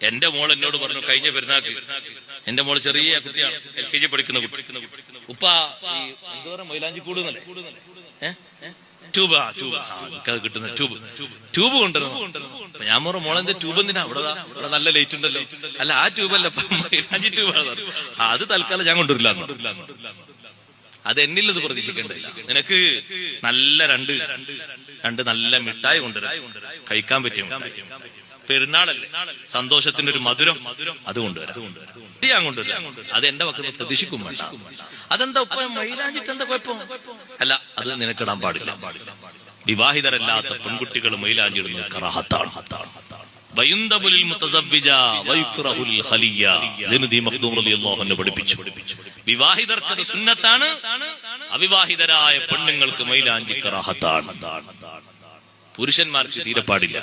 എന്റെ മോൾ എന്നോട് പറഞ്ഞു കഴിഞ്ഞ പെരുന്നാക്ക്, എന്റെ മോള് ചെറിയ കുട്ടിയാണ്, LKG പഠിക്കുന്ന കുട്ടി, ഉപ്പ എന്താ പറയാ മൈലാഞ്ചിക്കൂട് എന്നല്ലേ ട്യൂബ് കിട്ടുന്ന ട്യൂബ് കൊണ്ടുവരണം. അപ്പൊ ഞാൻ പറഞ്ഞു മോളെന്താ ട്യൂബ് എന്തിനാ, ഇവിടെ നല്ല ലൈറ്റ് ഉണ്ടല്ലോ. അല്ല ആ ട്യൂബല്ല, മൈലാഞ്ചി ട്യൂബാണ്. അത് തൽക്കാലം ഞാൻ കൊണ്ടുവരില്ല. അത് എന്നില്ലത് പ്രതീക്ഷിക്കേണ്ടില്ല. നിനക്ക് നല്ല രണ്ട് നല്ല മിഠായി കൊണ്ടുവരാം, കഴിക്കാൻ പറ്റും. പെരുന്നാളല്ലേ, സന്തോഷത്തിന്റെ ഒരു മധുരം, അത് കൊണ്ടുവരാം. ഞാൻ കൊണ്ടുവരാം. അത് എന്റെ വക്കത്ത് പ്രതീക്ഷിക്കും വേണ്ട. അതെന്താ ഉപ്പ മൈലാഞ്ചിട്ട് എന്താ കുഴപ്പം? അല്ല, അത് നിനക്കിടാൻ പാടില്ല. വിവാഹിതരല്ലാത്ത പെൺകുട്ടികൾ മൈലാഞ്ചിടുന്നത് കറാഹത്താണ്. പഠിപ്പിച്ചു. വിവാഹിതർക്ക് സുന്നത്താണ്, അവിവാഹിതരായ പെണ്ണുങ്ങൾക്ക് മൈലാഞ്ചി കറാഹത്താണ്. പുരുഷന്മാർക്ക് തീരെ പാടില്ല.